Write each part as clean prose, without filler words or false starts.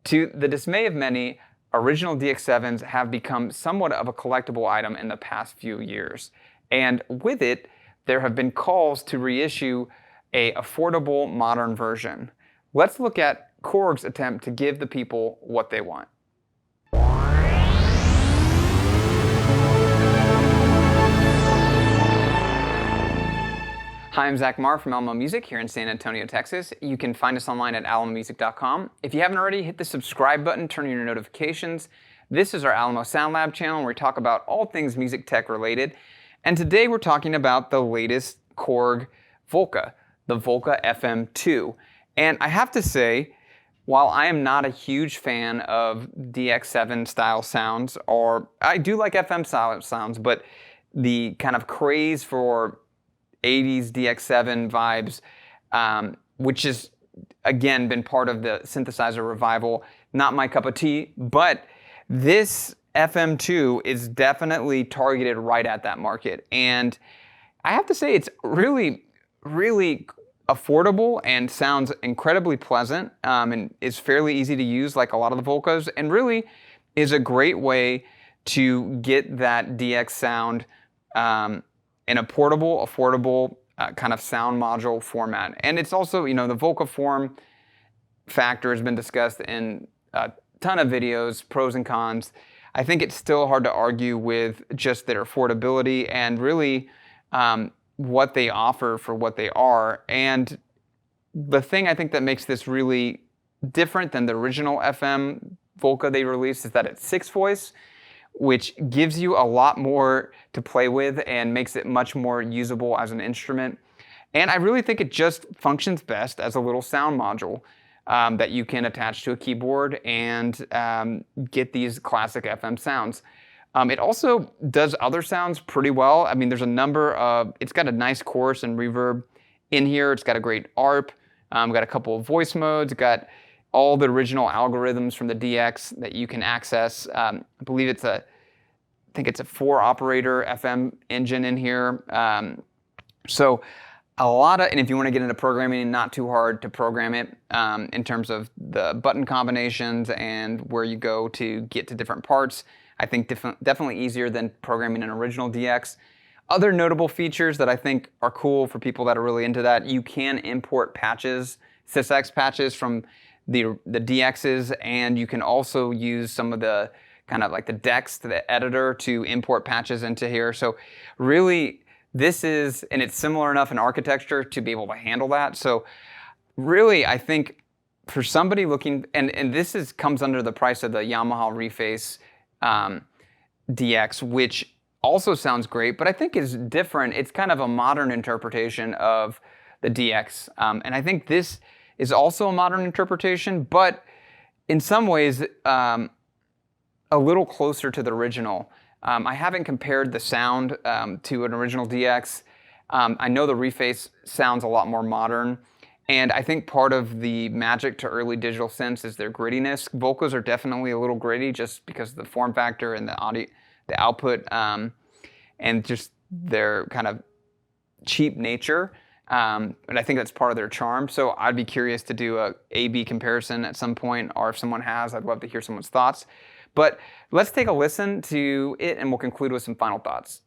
To the dismay of many, original DX7s have become somewhat of a collectible item in the past few years. And with it, there have been calls to reissue a affordable modern version. Let's look at Korg's attempt to give the people what they want. Hi, I'm Zach Marr from Alamo Music here in San Antonio, Texas. You can find us online at alamomusic.com. If you haven't already, hit the subscribe button, turn on your notifications. This is our Alamo Sound Lab channel where we talk about all things music tech related. And today we're talking about the latest Korg Volca, the Volca FM2. And I have to say, while I am not a huge fan of DX7 style sounds, or I do like FM style sounds, but the kind of craze for 80s DX7 vibes, which has, again, been part of the synthesizer revival. Not my cup of tea, but this FM2 is definitely targeted right at that market. And I have to say, it's really, really affordable and sounds incredibly pleasant, and is fairly easy to use like a lot of the Volcas, and really is a great way to get that DX sound in a portable, affordable kind of sound module format. And it's also, the Volca form factor has been discussed in a ton of videos, pros and cons. I think it's still hard to argue with just their affordability and really what they offer for what they are. And the thing I think that makes this really different than the original FM Volca they released is that it's 6-voice, which gives you a lot more to play with and makes it much more usable as an instrument. And I really think it just functions best as a little sound module that you can attach to a keyboard and get these classic FM sounds. It also does other sounds pretty well. I mean, there's a number of, it's got a nice chorus and reverb in here. It's got a great ARP, got a couple of voice modes, got all the original algorithms from the DX that you can access. I believe it's I think it's a 4-operator FM engine in here. So a lot of, and if you want to get into programming, not too hard to program it in terms of the button combinations and where you go to get to different parts. I think definitely easier than programming an original DX. Other notable features that I think are cool for people that are really into that, you can import patches, SysX patches from the DXs, and you can also use some of the kind of like the decks to the editor to import patches into here. So really this is, and it's similar enough in architecture to be able to handle that. So really I think for somebody looking, and this comes under the price of the Yamaha Reface DX, which also sounds great, but I think is different. It's kind of a modern interpretation of the DX. And I think this is also a modern interpretation, but in some ways a little closer to the original. I haven't compared the sound to an original DX. I know the Reface sounds a lot more modern, and I think part of the magic to early digital synths is their grittiness. Volcas are definitely a little gritty just because of the form factor and the audio, the output, and just their kind of cheap nature. And I think that's part of their charm. So I'd be curious to do a A/B comparison at some point, or if someone has, I'd love to hear someone's thoughts. But let's take a listen to it and we'll conclude with some final thoughts.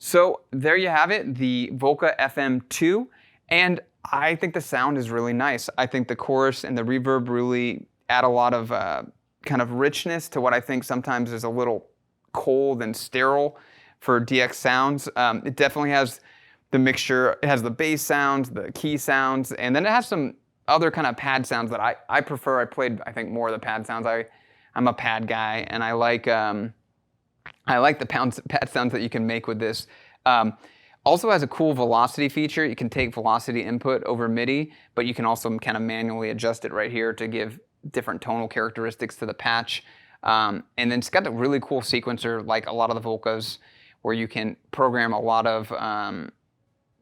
So there you have it, the Volca FM2, and I think the sound is really nice. I think the chorus and the reverb really add a lot of kind of richness to what I think sometimes is a little cold and sterile for DX sounds. It definitely has the mixture. It has the bass sounds, the key sounds, and then it has some other kind of pad sounds that I prefer. I played, I think, more of the pad sounds. I'm a pad guy, and I like the pad sounds that you can make with this. Also has a cool velocity feature. You can take velocity input over MIDI, but you can also kind of manually adjust it right here to give different tonal characteristics to the patch. And then it's got a really cool sequencer, like a lot of the Volcas, where you can program a lot of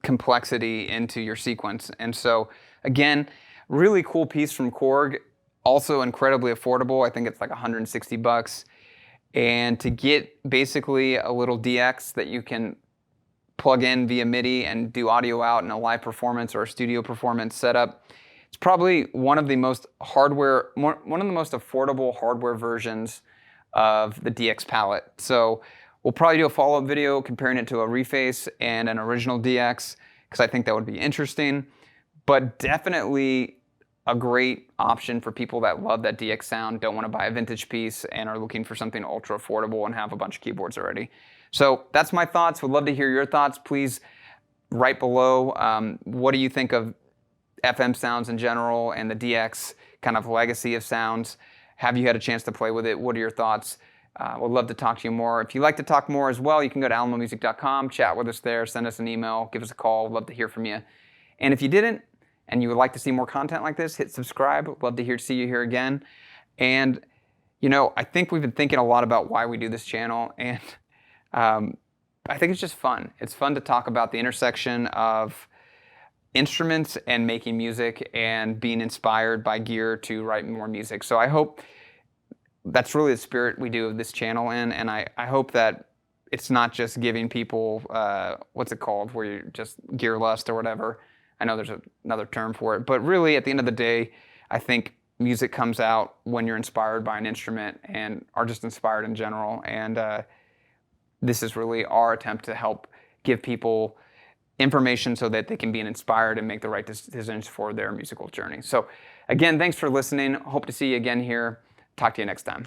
complexity into your sequence. And so, again, really cool piece from Korg. Also incredibly affordable. I think it's like 160 bucks. And to get basically a little DX that you can plug in via MIDI and do audio out in a live performance or a studio performance setup, it's probably one of the most affordable hardware versions of the DX palette. So we'll probably do a follow-up video comparing it to a reface and an original DX, because I think that would be interesting. But definitely a great option for people that love that DX sound, don't want to buy a vintage piece, and are looking for something ultra affordable and have a bunch of keyboards already. So that's my thoughts. Would love to hear your thoughts. Please write below. What do you think of FM sounds in general and the DX kind of legacy of sounds? Have you had a chance to play with it? What are your thoughts? Would love to talk to you more. If you'd like to talk more as well, you can go to alamomusic.com, chat with us there, send us an email, give us a call. We'd love to hear from you. And if you didn't, and you would like to see more content like this, hit subscribe. We'd love to see you here again. And, you know, I think we've been thinking a lot about why we do this channel, and I think it's just fun. It's fun to talk about the intersection of instruments and making music and being inspired by gear to write more music. So I hope that's really the spirit we do of this channel in, and I hope that it's not just giving people, what's it called, where you're just gear lust or whatever. I know there's another term for it, but really at the end of the day, I think music comes out when you're inspired by an instrument and are just inspired in general. And this is really our attempt to help give people information so that they can be inspired and make the right decisions for their musical journey. So again, thanks for listening. Hope to see you again here. Talk to you next time.